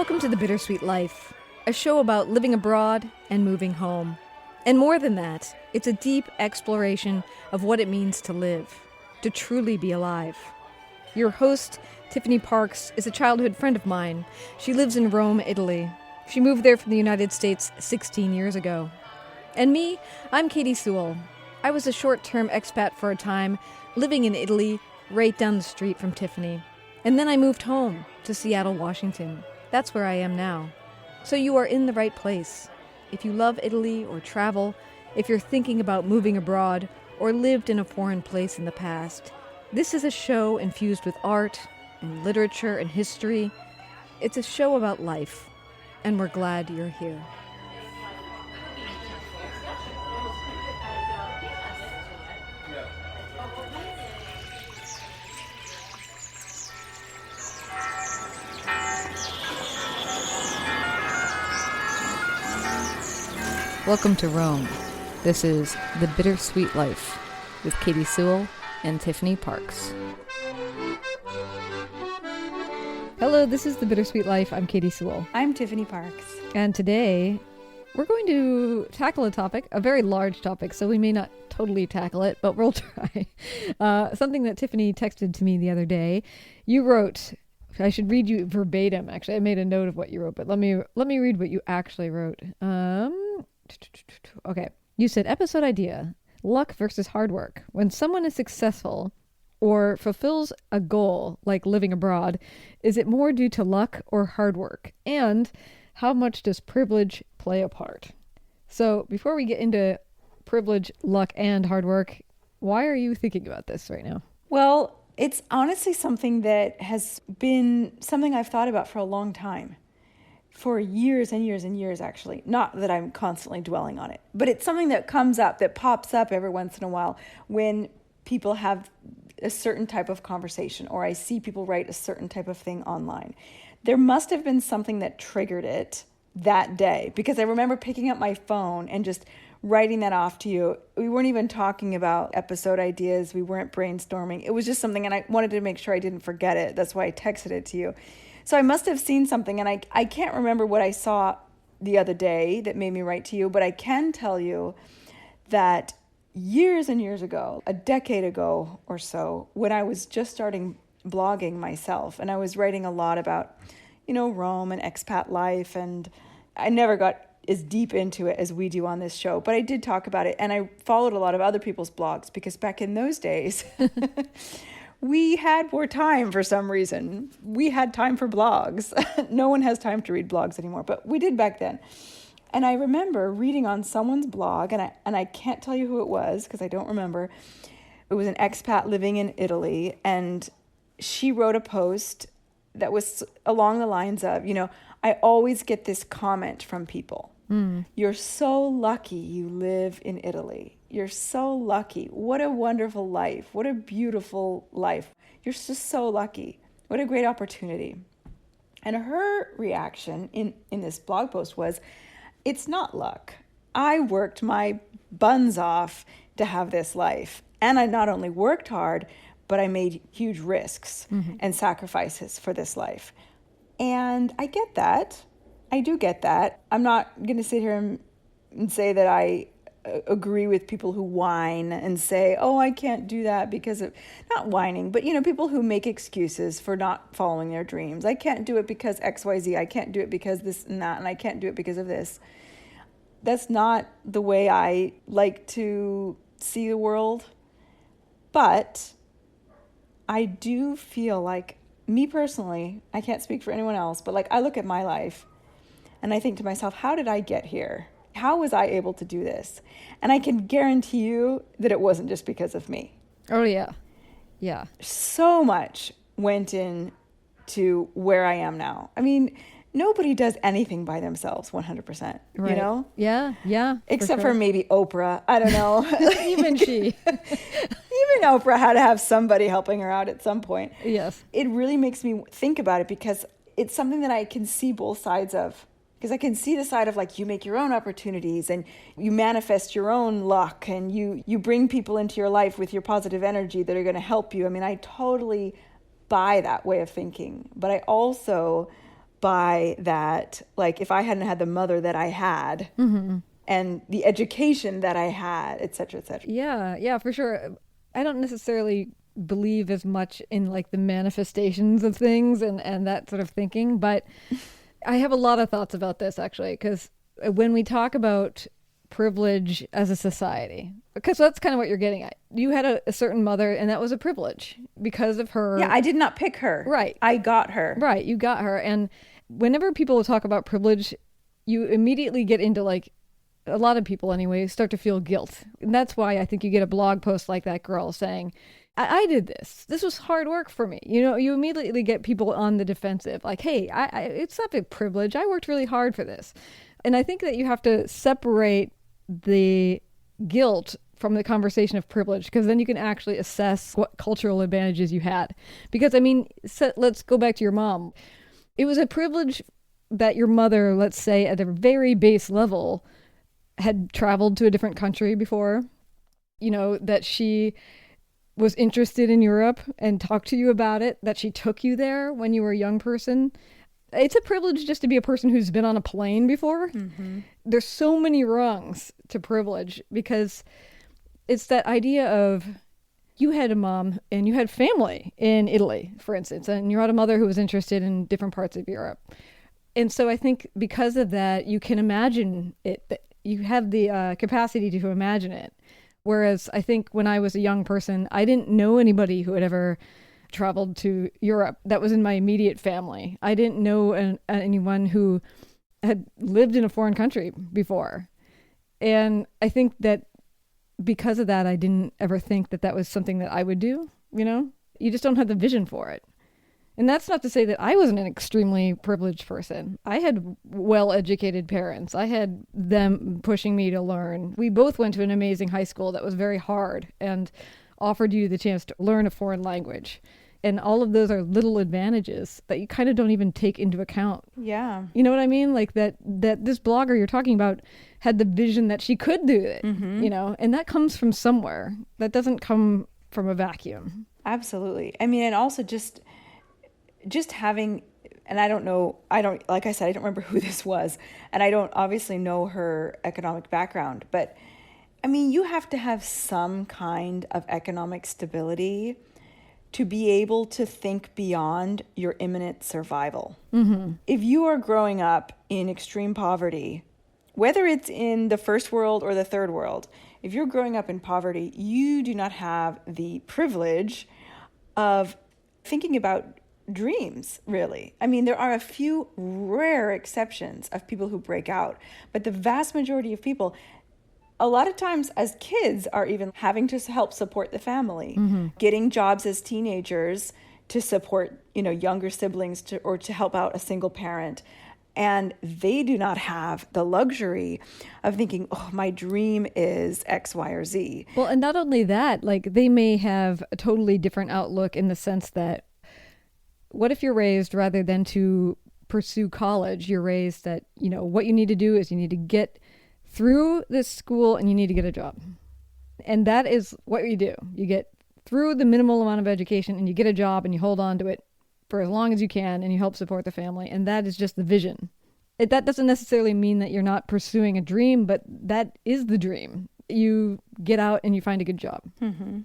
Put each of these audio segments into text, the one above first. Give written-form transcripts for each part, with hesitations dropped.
Welcome to the Bittersweet Life, a show about living abroad and moving home. And more than that, it's a deep exploration of what it means to live, to truly be alive. Your host, Tiffany Parks, is a childhood friend of mine. She lives in Rome, Italy. She moved there from the United States 16 years ago. And me, I'm Katie Sewell. I was a short-term expat for a time, living in Italy, right down the street from Tiffany. And then I moved home to Seattle, Washington. That's where I am now. So you are in the right place. If you love Italy or travel, if you're thinking about moving abroad or lived in a foreign place in the past, this is a show infused with art and literature and history. It's a show about life, and we're glad you're here. Welcome to Rome. This is The Bittersweet Life with Katie Sewell and Tiffany Parks. Hello, this is The Bittersweet Life. I'm Katie Sewell. I'm Tiffany Parks. And today we're going to tackle a topic, a very large topic, so we may not totally tackle it, but we'll try. Something that Tiffany texted to me the other day. You wrote, I should read you verbatim, actually. I made a note of what you wrote, but let me read what you actually wrote. Okay. You said, episode idea, luck versus hard work. When someone is successful or fulfills a goal like living abroad, is it more due to luck or hard work? And how much does privilege play a part? So before we get into privilege, luck, and hard work, why are you thinking about this right now? Well, it's honestly something that has been something I've thought about for a long time. For years and years and years, actually. Not that I'm constantly dwelling on it, but it's something that comes up, that pops up every once in a while when people have a certain type of conversation or I see people write a certain type of thing online. There must have been something that triggered it that day, because I remember picking up my phone and just writing that off to you. We weren't even talking about episode ideas. We weren't brainstorming. It was just something, and I wanted to make sure I didn't forget it. That's why I texted it to you. So I must have seen something, and I can't remember what I saw the other day that made me write to you, but I can tell you that years and years ago, a decade ago or so, when I was just starting blogging myself, and I was writing a lot about, Rome and expat life, and I never got as deep into it as we do on this show, but I did talk about it, and I followed a lot of other people's blogs, because back in those days... we had more time for some reason. We had time for blogs. No one has time to read blogs anymore, but we did back then. And I remember reading on someone's blog, and I can't tell you who it was because I don't remember. It was an expat living in Italy, and she wrote a post that was along the lines of, I always get this comment from people. You're so lucky you live in Italy. You're so lucky. What a wonderful life. What a beautiful life. You're just so lucky. What a great opportunity. And her reaction in this blog post was, it's not luck. I worked my buns off to have this life. And I not only worked hard, but I made huge risks and sacrifices for this life. And I get that. I do get that. I'm not going to sit here and say that I agree with people who whine and say, oh, I can't do that because of, not whining, but, people who make excuses for not following their dreams. I can't do it because XYZ. I can't do it because this and that, and I can't do it because of this. That's not the way I like to see the world. But I do feel like, me personally, I can't speak for anyone else, but I look at my life and I think to myself, how did I get here? How was I able to do this? And I can guarantee you that it wasn't just because of me. Oh, yeah. Yeah. So much went into where I am now. I mean, nobody does anything by themselves 100%, right. Yeah. Except for maybe Oprah. I don't know. Even she. Even Oprah had to have somebody helping her out at some point. Yes. It really makes me think about it because it's something that I can see both sides of. Because I can see the side of you make your own opportunities and you manifest your own luck and you bring people into your life with your positive energy that are going to help you. I mean, I totally buy that way of thinking. But I also by that. Like if I hadn't had the mother that I had and the education that I had, et cetera, et cetera. Yeah, for sure. I don't necessarily believe as much in like the manifestations of things and that sort of thinking, but I have a lot of thoughts about this actually, because when we talk about privilege as a society, because that's kind of what you're getting at. You had a certain mother, and that was a privilege because of her. Yeah, I did not pick her. Right. I got her. Right, you got her. And whenever people talk about privilege, you immediately get into like, a lot of people anyway, start to feel guilt. And that's why I think you get a blog post like that girl saying, I did this. This was hard work for me. You know, you immediately get people on the defensive. Like, hey, it's not a privilege. I worked really hard for this. And I think that you have to separate the guilt from the conversation of privilege, because then you can actually assess what cultural advantages you had. Because, I mean, let's go back to your mom. It was a privilege that your mother, let's say at a very base level, had traveled to a different country before, you know, that she was interested in Europe and talked to you about it, that she took you there when you were a young person. It's a privilege just to be a person who's been on a plane before. There's so many rungs to privilege, because it's that idea of you had a mom and you had family in Italy, for instance, and you had a mother who was interested in different parts of Europe. And so I think because of that, you can imagine it. You have the capacity to imagine it. Whereas I think when I was a young person, I didn't know anybody who had ever traveled to Europe that was in my immediate family. I didn't know anyone who had lived in a foreign country before. And I think that because of that, I didn't ever think that that was something that I would do, you know? You just don't have the vision for it. And that's not to say that I wasn't an extremely privileged person. I had well-educated parents. I had them pushing me to learn. We both went to an amazing high school that was very hard and offered you the chance to learn a foreign language. And all of those are little advantages that you kind of don't even take into account. Yeah. You know what I mean? Like that this blogger you're talking about had the vision that she could do it, you know, and that comes from somewhere. That doesn't come from a vacuum. Absolutely. I mean, and also just having, and I don't know, like I said, I don't remember who this was, and I don't obviously know her economic background, but I mean, you have to have some kind of economic stability to be able to think beyond your imminent survival. If you are growing up in extreme poverty, whether it's in the first world or the third world, if you're growing up in poverty, you do not have the privilege of thinking about dreams, really. I mean, there are a few rare exceptions of people who break out, but the vast majority of people, a lot of times as kids, are even having to help support the family, getting jobs as teenagers to support, you know, younger siblings or to help out a single parent. And they do not have the luxury of thinking, oh, my dream is X, Y, or Z. Well, and not only that, like they may have a totally different outlook in the sense that what if you're raised, rather than to pursue college, you're raised that, you know, what you need to do is you need to get through this school and you need to get a job. And that is what you do. You get through the minimal amount of education and you get a job and you hold on to it for as long as you can and you help support the family. And that is just the vision. That doesn't necessarily mean that you're not pursuing a dream, but that is the dream. You get out and you find a good job.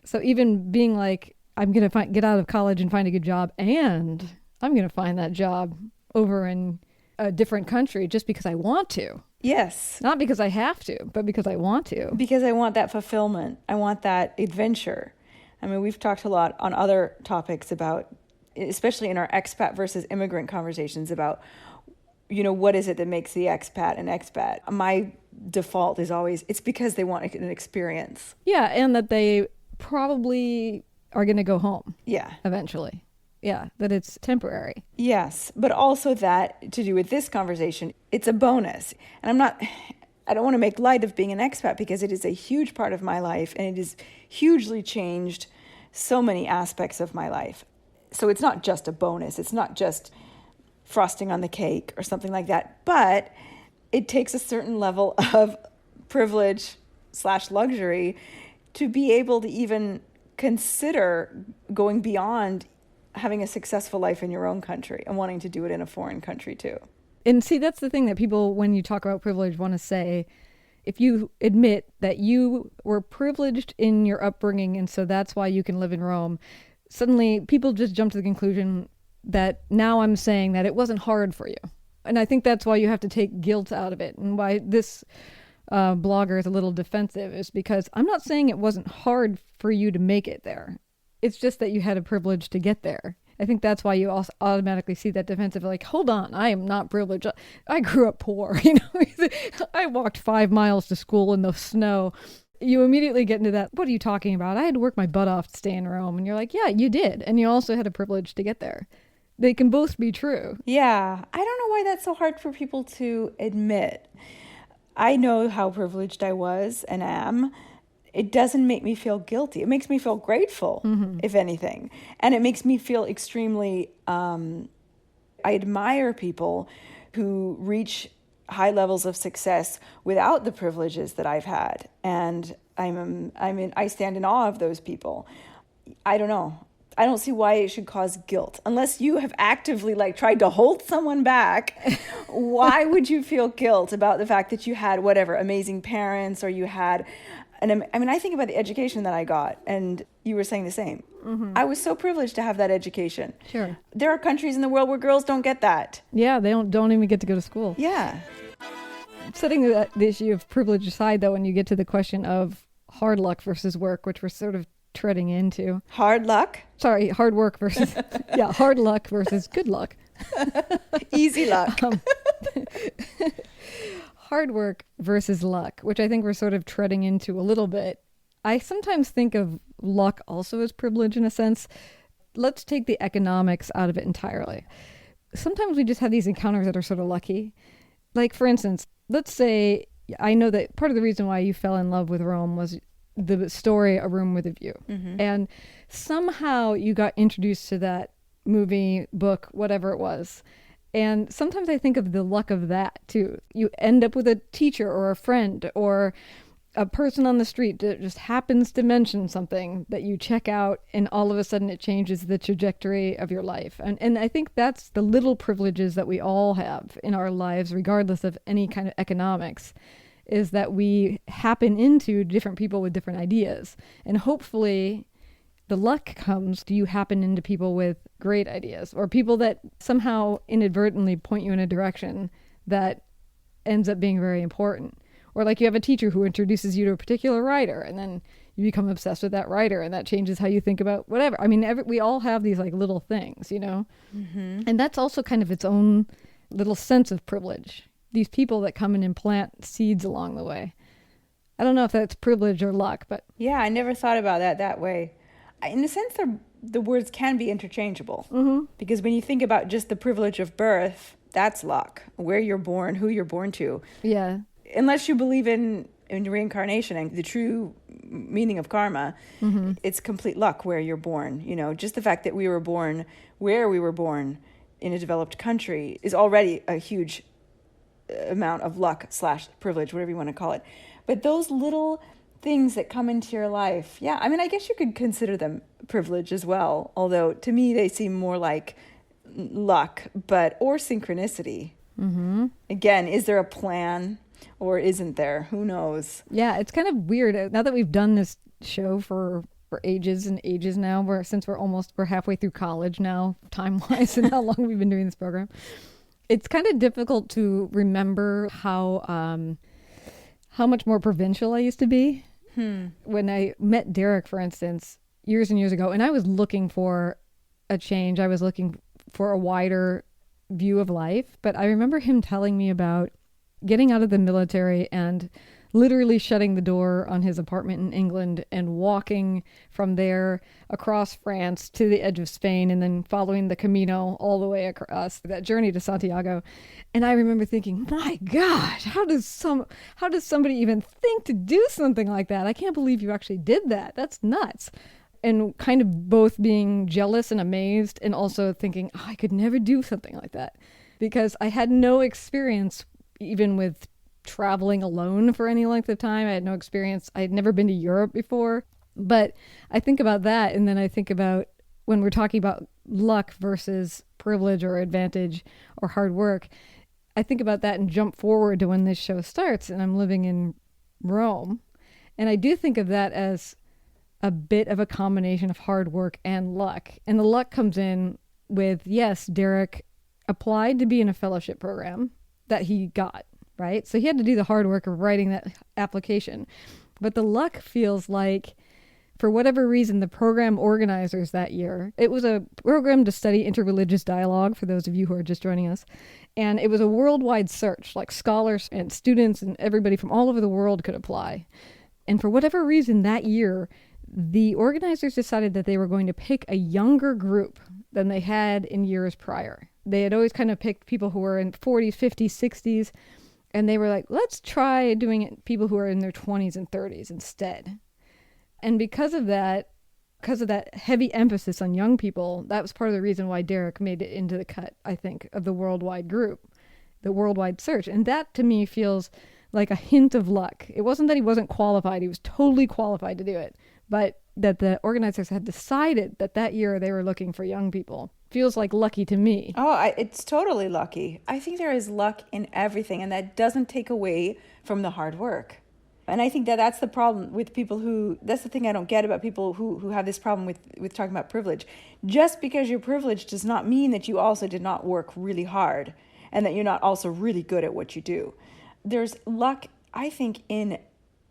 So even being like, I'm going to get out of college and find a good job, and I'm going to find that job over in a different country just because I want to. Yes. Not because I have to, but because I want to. Because I want that fulfillment. I want that adventure. I mean, we've talked a lot on other topics about, especially in our expat versus immigrant conversations, about, you know, what is it that makes the expat an expat? My default is always, it's because they want an experience. Yeah, and that they probably are going to go home. Yeah. Eventually. Yeah, that it's temporary. Yes, but also that, to do with this conversation, it's a bonus. And I don't want to make light of being an expat, because it is a huge part of my life and it has hugely changed so many aspects of my life. So it's not just a bonus. It's not just frosting on the cake or something like that, but it takes a certain level of privilege / luxury to be able to even consider going beyond having a successful life in your own country and wanting to do it in a foreign country too. And see, that's the thing that people, when you talk about privilege, want to say, if you admit that you were privileged in your upbringing and so that's why you can live in Rome, suddenly people just jump to the conclusion that now I'm saying that it wasn't hard for you. And I think that's why you have to take guilt out of it, and why this blogger is a little defensive is because I'm not saying it wasn't hard for you to make it there. It's just that you had a privilege to get there. I think that's why you also automatically see that defensive, like, hold on, I am not privileged. I grew up poor, I walked 5 miles to school in the snow. You immediately get into that, what are you talking about? I had to work my butt off to stay in Rome. And you're like, yeah, you did. And you also had a privilege to get there. They can both be true. Yeah, I don't know why that's so hard for people to admit. I know how privileged I was and am. It doesn't make me feel guilty. It makes me feel grateful, if anything. And it makes me feel extremely, I admire people who reach high levels of success without the privileges that I've had. And I stand in awe of those people. I don't know. I don't see why it should cause guilt. Unless you have actively tried to hold someone back, why would you feel guilt about the fact that you had whatever, amazing parents, or you had I think about the education that I got, and you were saying the same. I was so privileged to have that education. Sure. There are countries in the world where girls don't get that. Yeah, they don't even get to go to school. Yeah. Setting the issue of privilege aside, though, when you get to the question of hard luck versus work, which we're sort of treading into. Hard luck? Sorry, hard work versus, hard luck versus good luck. Easy luck. Hard work versus luck, which I think we're sort of treading into a little bit. I sometimes think of luck also as privilege in a sense. Let's take the economics out of it entirely. Sometimes we just have these encounters that are sort of lucky. Like, for instance, let's say, I know that part of the reason why you fell in love with Rome was the story A Room with a View. And somehow you got introduced to that movie, book, whatever it was. And sometimes I think of the luck of that too. You end up with a teacher or a friend or a person on the street that just happens to mention something that you check out, and all of a sudden it changes the trajectory of your life. And I think that's the little privileges that we all have in our lives, regardless of any kind of economics, is that we happen into different people with different ideas. And hopefully the luck comes to you happen into people with great ideas, or people that somehow inadvertently point you in a direction that ends up being very important. Or like you have a teacher who introduces you to a particular writer, and then you become obsessed with that writer, and that changes how you think about whatever. I mean, we all have these little things, And that's also kind of its own little sense of privilege. These people that come and implant seeds along the way. I don't know if that's privilege or luck, but... Yeah, I never thought about that way. In a sense, the words can be interchangeable. Because when you think about just the privilege of birth, that's luck. Where you're born, who you're born to. Yeah. Unless you believe in reincarnation and the true meaning of karma, it's complete luck where you're born. Just the fact that we were born where we were born in a developed country is already a huge amount of luck / privilege, whatever you want to call it. But those little things that come into your life, I guess you could consider them privilege as well, although to me they seem more like luck, or synchronicity. Again, is there a plan or isn't there? Who knows? Yeah, it's kind of weird. Now that we've done this show for ages and ages now, since we're halfway through college now, time-wise, and how long we've been doing this program, it's kind of difficult to remember how much more provincial I used to be. When I met Derek, for instance, years and years ago, and I was looking for a change. I was looking for a wider view of life. But I remember him telling me about getting out of the military and literally shutting the door on his apartment in England and walking from there across France to the edge of Spain, and then following the Camino all the way across that journey to Santiago. And I remember thinking, my gosh, how does somebody even think to do something like that? I can't believe you actually did that. That's nuts. And kind of both being jealous and amazed, and also thinking, I could never do something like that, because I had no experience even with traveling alone for any length of time. I had no experience. I had never been to Europe before. But I think about that, and then I think about when we're talking about luck versus privilege or advantage or hard work, I think about that and jump forward to when this show starts and I'm living in Rome. And I do think of that as a bit of a combination of hard work and luck. And the luck comes in with, yes, Derek applied to be in a fellowship program that he got, right? So he had to do the hard work of writing that application. But the luck feels like, for whatever reason, the program organizers that year, it was a program to study interreligious dialogue, for those of you who are just joining us. And it was a worldwide search, like scholars and students and everybody from all over the world could apply. And for whatever reason that year, the organizers decided that they were going to pick a younger group than they had in years prior. They had always kind of picked people who were in 40s, 50s, 60s, and they were like, let's try doing it people who are in their 20s and 30s instead. And because of that heavy emphasis on young people, that was part of the reason why Derek made it into the cut, I think, of the worldwide group, the worldwide search. And that to me feels like a hint of luck. It wasn't that he wasn't qualified. He was totally qualified to do it. But that the organizers had decided that that year they were looking for young people. Feels like lucky to me. It's totally lucky. I think there is luck in everything, and that doesn't take away from the hard work. And I think that that's the problem with people that's the thing I don't get about people who have this problem with talking about privilege. Just because you're privileged does not mean that you also did not work really hard and that you're not also really good at what you do. There's luck, I think, in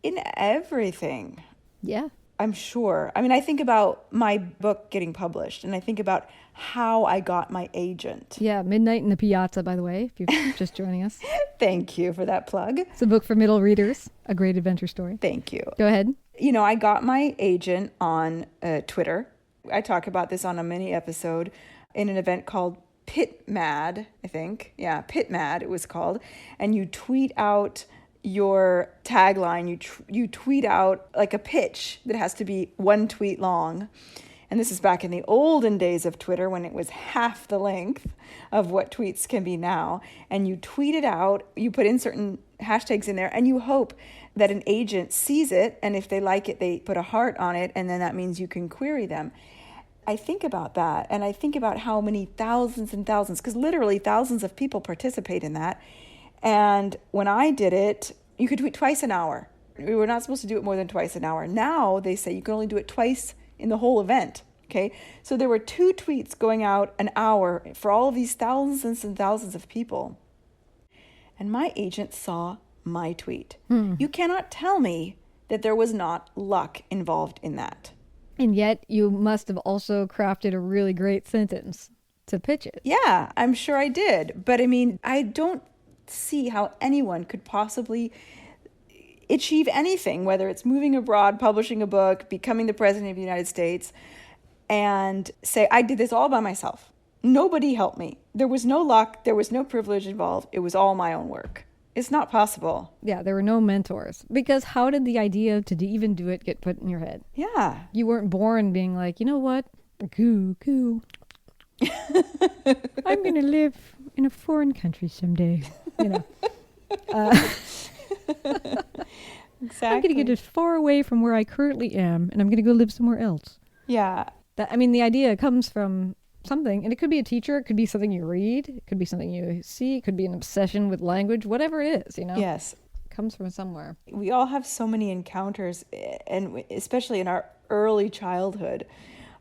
everything. Yeah. I'm sure. I mean, I think about my book getting published, and I think about how I got my agent. Yeah, Midnight in the Piazza, by the way, if you're just joining us. Thank you for that plug. It's a book for middle readers, a great adventure story. Thank you. Go ahead. I got my agent on Twitter. I talk about this on a mini episode in an event called Pit Mad, I think. Yeah, Pit Mad it was called. And you tweet out your tagline, you tweet out like a pitch that has to be one tweet long. And this is back in the olden days of Twitter when it was half the length of what tweets can be now. And you tweet it out, you put in certain hashtags in there, and you hope that an agent sees it. And if they like it, they put a heart on it. And then that means you can query them. I think about that. And I think about how many thousands and thousands, because literally thousands of people participate in that. And when I did it, you could tweet twice an hour. We were not supposed to do it more than twice an hour. Now they say you can only do it twice in the whole event. Okay, so there were 2 tweets going out an hour for all of these thousands and thousands of people. And my agent saw my tweet. You cannot tell me that there was not luck involved in that. And yet you must have also crafted a really great sentence to pitch it. Yeah, I'm sure I did. But I mean, I don't see how anyone could possibly achieve anything, whether it's moving abroad, publishing a book, becoming the president of the United States, and say, I did this all by myself. Nobody helped me. There was no luck. There was no privilege involved. It was all my own work. It's not possible. Yeah, there were no mentors. Because how did the idea to even do it get put in your head? Yeah. You weren't born being like, you know what? Goo. I'm going to live in a foreign country someday. Exactly. I'm going to get as far away from where I currently am, and I'm going to go live somewhere else. Yeah. The idea comes from something, and it could be a teacher, it could be something you read, it could be something you see, it could be an obsession with language, whatever it is, Yes. It comes from somewhere. We all have so many encounters, and especially in our early childhood,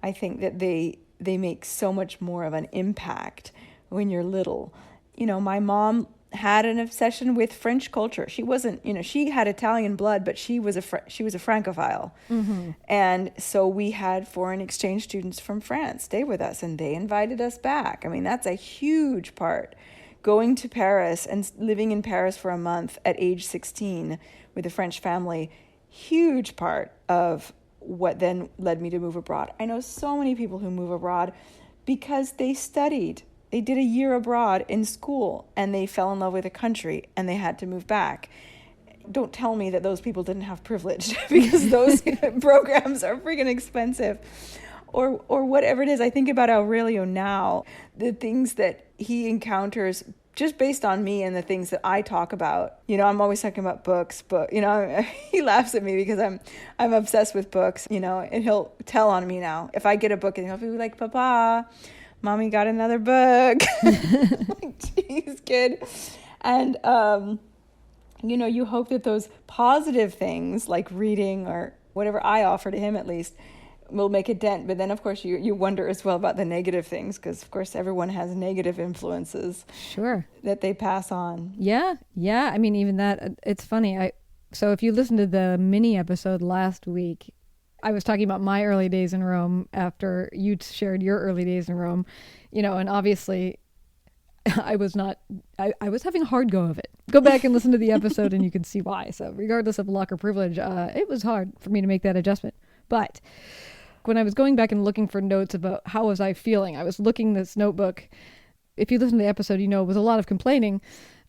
I think that they make so much more of an impact when you're little. My mom had an obsession with French culture. She wasn't, she had Italian blood, but she was a Francophile. Mm-hmm. And so we had foreign exchange students from France stay with us, and they invited us back. I mean, that's a huge part. Going to Paris and living in Paris for a month at age 16 with a French family, huge part of what then led me to move abroad. I know so many people who move abroad because they studied. They did a year abroad in school and they fell in love with the country and they had to move back. Don't tell me that those people didn't have privilege because those programs are freaking expensive. or whatever it is. I think about Aurelio now, the things that he encounters just based on me and the things that I talk about. I'm always talking about books, but he laughs at me because I'm obsessed with books, and he'll tell on me now. If I get a book and he'll be like, Papa, Mommy got another book. Like, jeez, kid. And you hope that those positive things like reading or whatever I offer to him at least will make a dent. But then, of course, you wonder as well about the negative things because, of course, everyone has negative influences. Sure. That they pass on. Yeah. I mean, even that, it's funny. So if you listen to the mini episode last week, I was talking about my early days in Rome after you shared your early days in Rome, and obviously I was having a hard go of it. Go back and listen to the episode and you can see why. So regardless of luck or privilege, it was hard for me to make that adjustment. But when I was going back and looking for notes about how was I feeling, I was looking this notebook. If you listen to the episode, it was a lot of complaining,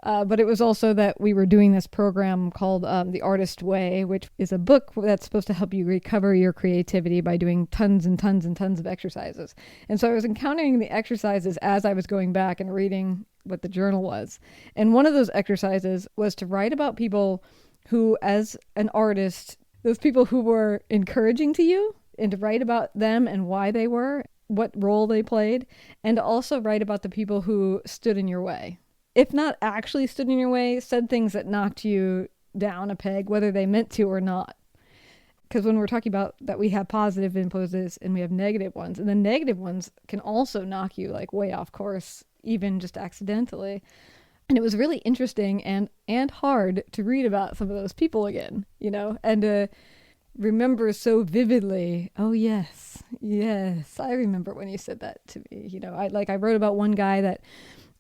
but it was also that we were doing this program called The Artist Way, which is a book that's supposed to help you recover your creativity by doing tons and tons and tons of exercises. And so I was encountering the exercises as I was going back and reading what the journal was. And one of those exercises was to write about people who, as an artist, those people who were encouraging to you, and to write about them and why they were, what role they played, and to also write about the people who stood in your way. If not actually stood in your way, said things that knocked you down a peg, whether they meant to or not. Because when we're talking about that, we have positive influences and we have negative ones, and the negative ones can also knock you like way off course, even just accidentally. And it was really interesting and hard to read about some of those people again, and to remember so vividly, oh yes, I remember when you said that to me. I wrote about one guy that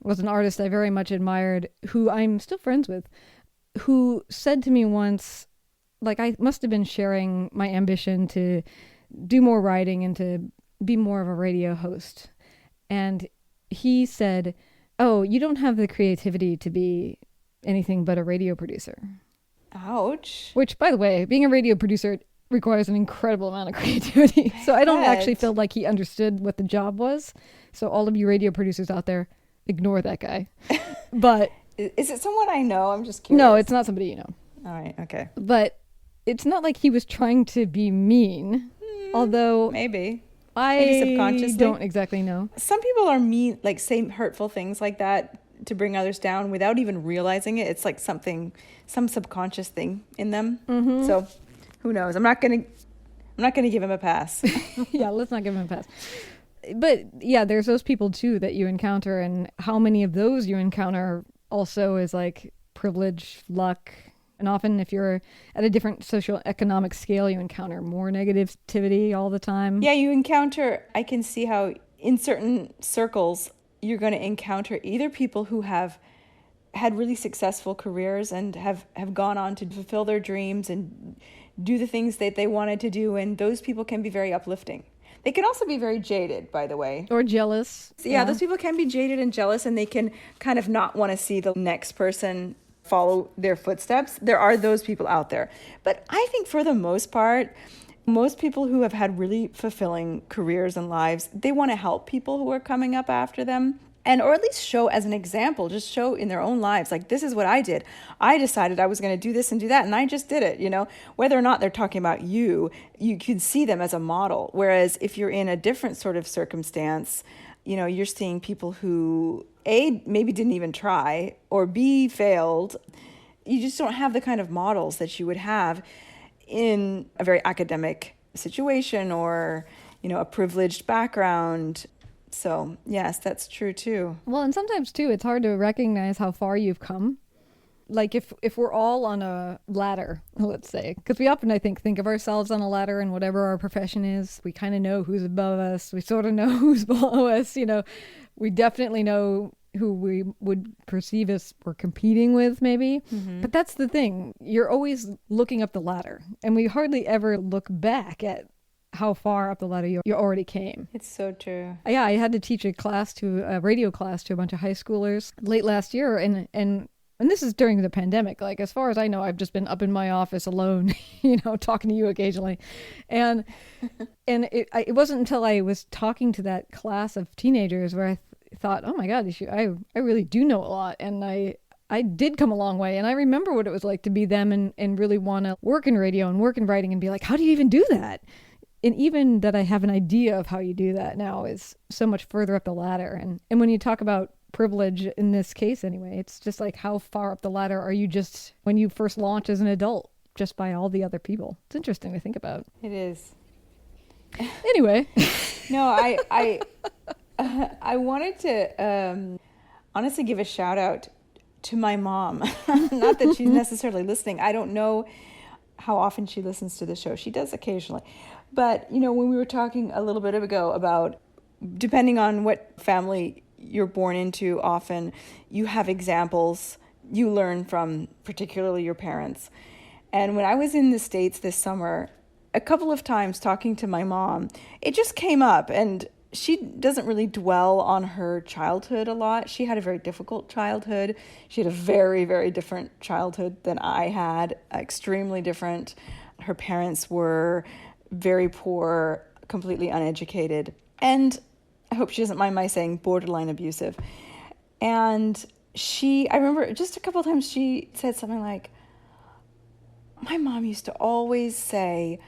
was an artist I very much admired, who I'm still friends with, who said to me once, like, I must have been sharing my ambition to do more writing and to be more of a radio host. And he said, oh, you don't have the creativity to be anything but a radio producer. Ouch. Which, by the way, being a radio producer requires an incredible amount of creativity. So I don't actually feel like he understood what the job was. So all of you radio producers out there, ignore that guy. But is it someone I know? I'm just curious. No, it's not somebody you know. All right, okay. But it's not like he was trying to be mean, although maybe subconsciously. Don't exactly know. Some people are mean, like say hurtful things like that to bring others down without even realizing it. It's like some subconscious thing in them. Mm-hmm. So who knows? I'm not gonna give him a pass. Yeah, let's not give him a pass. But yeah, there's those people too that you encounter, and how many of those you encounter also is like privilege, luck. And often if you're at a different socioeconomic scale, you encounter more negativity all the time. Yeah, I can see how in certain circles, you're going to encounter either people who have had really successful careers and have gone on to fulfill their dreams and do the things that they wanted to do. And those people can be very uplifting. They can also be very jaded, by the way. Or jealous. So, yeah, those people can be jaded and jealous, and they can kind of not want to see the next person follow their footsteps. There are those people out there. But I think for the most part, most people who have had really fulfilling careers and lives, they want to help people who are coming up after them. Or at least show as an example, just show in their own lives, like, this is what I did. I decided I was going to do this and do that, and I just did it, Whether or not they're talking about you can see them as a model. Whereas if you're in a different sort of circumstance, you're seeing people who, A, maybe didn't even try, or B, failed. You just don't have the kind of models that you would have in a very academic situation or, a privileged background. So, yes, that's true, too. Well, and sometimes, too, it's hard to recognize how far you've come. Like, if we're all on a ladder, let's say, because we often, I think of ourselves on a ladder and whatever our profession is, we kind of know who's above us. We sort of know who's below us, We definitely know who we would perceive as we're competing with, maybe. Mm-hmm. But that's the thing. You're always looking up the ladder, and we hardly ever look back at how far up the ladder you already came. It's so true. Yeah, I had to teach a radio class to a bunch of high schoolers late last year, and And this is during the pandemic. Like, as far as I know, I've just been up in my office alone, talking to you occasionally. And it wasn't until I was talking to that class of teenagers where I thought, oh my God, I really do know a lot. And I did come a long way. And I remember what it was like to be them and really want to work in radio and work in writing and be like, how do you even do that? And even that I have an idea of how you do that now is so much further up the ladder. And when you talk about privilege in this case anyway, it's just like, how far up the ladder are you just when you first launch as an adult, just by all the other people? It's interesting to think about. It is. Anyway. No, I wanted to honestly give a shout out to my mom. Not that she's necessarily listening. I don't know how often she listens to the show. She does occasionally. But, when we were talking a little bit ago about depending on what family you're born into, often you have examples you learn from, particularly your parents. And when I was in the States this summer, a couple of times talking to my mom, it just came up, and she doesn't really dwell on her childhood a lot. She had a very difficult childhood. She had a very, very different childhood than I had, extremely different. Her parents were very poor, completely uneducated, and I hope she doesn't mind my saying borderline abusive. And I remember just a couple of times she said something like, my mom used to always say,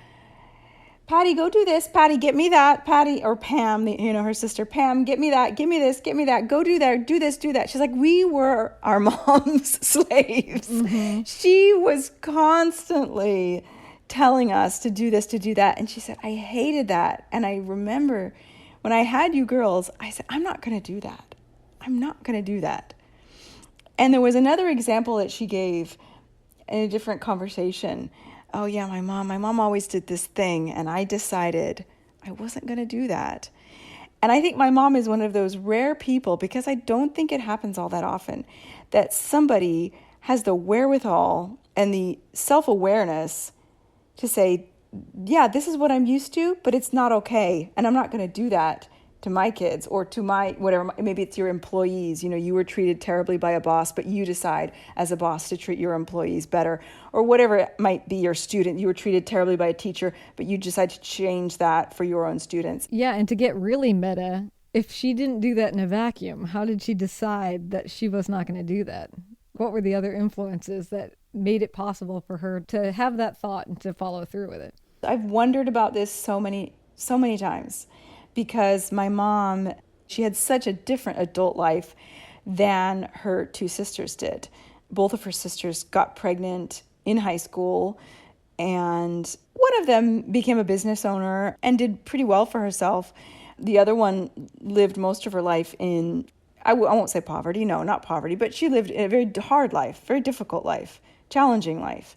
Patty, go do this. Patty, get me that. Patty, or Pam, her sister, Pam, get me that. Give me this. Get me that. Go do that. Do this. Do that. She's like, we were our mom's slaves. Mm-hmm. She was constantly telling us to do this, to do that. And she said, I hated that. And I remember when I had you girls, I said, I'm not going to do that. I'm not going to do that. And there was another example that she gave in a different conversation. Oh yeah, my mom always did this thing, and I decided I wasn't going to do that. And I think my mom is one of those rare people, because I don't think it happens all that often, that somebody has the wherewithal and the self-awareness to say, yeah, this is what I'm used to, but it's not okay. And I'm not going to do that to my kids or to my, whatever, maybe it's your employees. You were treated terribly by a boss, but you decide as a boss to treat your employees better, or whatever it might be, your student, you were treated terribly by a teacher, but you decide to change that for your own students. Yeah. And to get really meta, if she didn't do that in a vacuum, how did she decide that she was not going to do that? What were the other influences that made it possible for her to have that thought and to follow through with it? I've wondered about this so many times, because my mom, she had such a different adult life than her two sisters did. Both of her sisters got pregnant in high school, and one of them became a business owner and did pretty well for herself. The other one lived most of her life in, I won't say poverty, no, not poverty, but she lived in a very hard life, very difficult life, challenging life.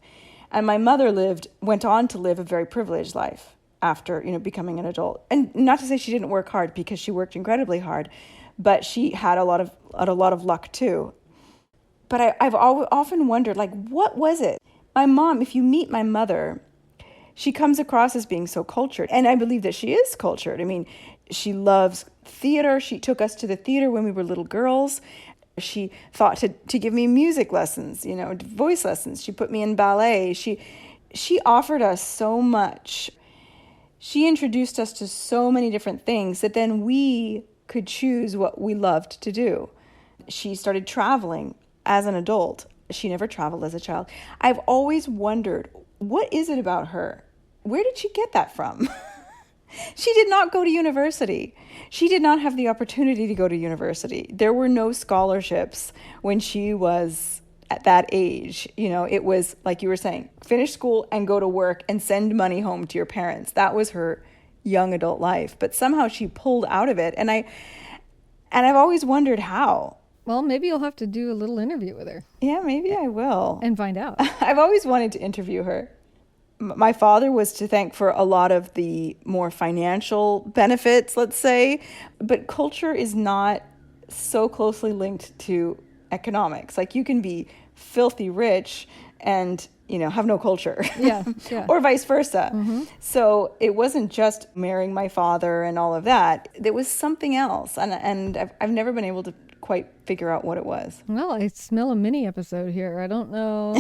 And my mother went on to live a very privileged life after, becoming an adult. And not to say she didn't work hard, because she worked incredibly hard, but she had a lot of luck too. But I've often wondered, what was it? My mom, if you meet my mother, she comes across as being so cultured. And I believe that she is cultured. I mean, she loves theater. She took us to the theater when we were little girls. She thought to give me music lessons, voice lessons. She put me in ballet. She offered us so much. She introduced us to so many different things that then we could choose what we loved to do. She started traveling as an adult. She never traveled as a child. I've always wondered, what is it about her? Where did she get that from? She did not go to university. She did not have the opportunity to go to university. There were no scholarships when she was at that age. It was, like you were saying, finish school and go to work and send money home to your parents. That was her young adult life. But somehow she pulled out of it. And I've always wondered how. Well, maybe you'll have to do a little interview with her. Yeah, maybe I will. And find out. I've always wanted to interview her. My father was to thank for a lot of the more financial benefits, let's say, but culture is not so closely linked to economics. Like, you can be filthy rich and, have no culture. Yeah. Or vice versa. Mm-hmm. So it wasn't just marrying my father and all of that. There was something else. And I've never been able to quite figure out what it was. Well, I smell a mini episode here. I don't know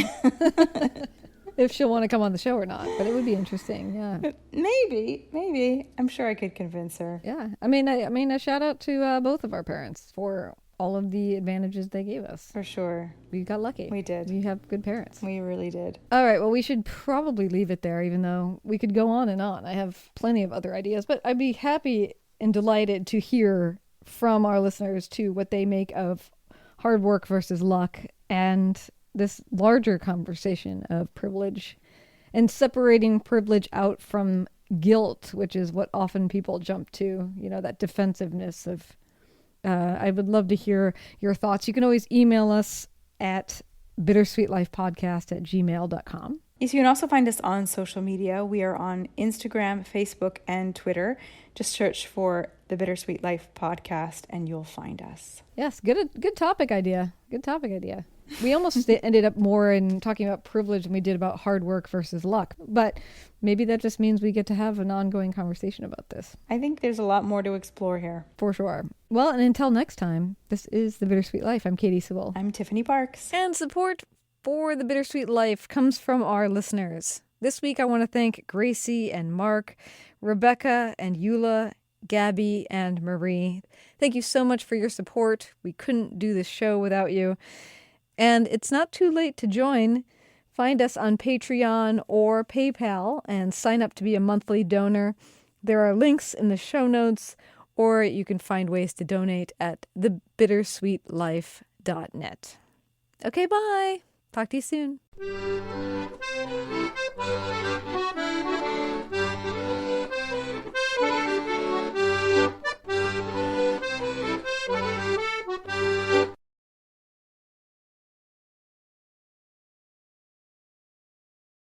if she'll want to come on the show or not, but it would be interesting. Yeah. Maybe. I'm sure I could convince her. Yeah. I mean, a shout out to both of our parents for all of the advantages they gave us. For sure. We got lucky. We did. We have good parents. We really did. All right. Well, we should probably leave it there, even though we could go on and on. I have plenty of other ideas, but I'd be happy and delighted to hear from our listeners too what they make of hard work versus luck and this larger conversation of privilege and separating privilege out from guilt, which is what often people jump to, that defensiveness of I would love to hear your thoughts. You can always email us at bittersweetlifepodcast@gmail.com. Yes, you can also find us on social media. We are on Instagram, Facebook, and Twitter. Just search for the Bittersweet Life Podcast and you'll find us. Yes, good topic idea. Good topic idea. We almost ended up more in talking about privilege than we did about hard work versus luck. But maybe that just means we get to have an ongoing conversation about this. I think there's a lot more to explore here. For sure. Well, and until next time, this is The Bittersweet Life. I'm Katie Sewell. I'm Tiffany Parks. And support for The Bittersweet Life comes from our listeners. This week I want to thank Gracie and Mark, Rebecca and Eula, Gabby and Marie. Thank you so much for your support. We couldn't do this show without you. And it's not too late to join. Find us on Patreon or PayPal and sign up to be a monthly donor. There are links in the show notes, or you can find ways to donate at thebittersweetlife.net. Okay, bye. Talk to you soon.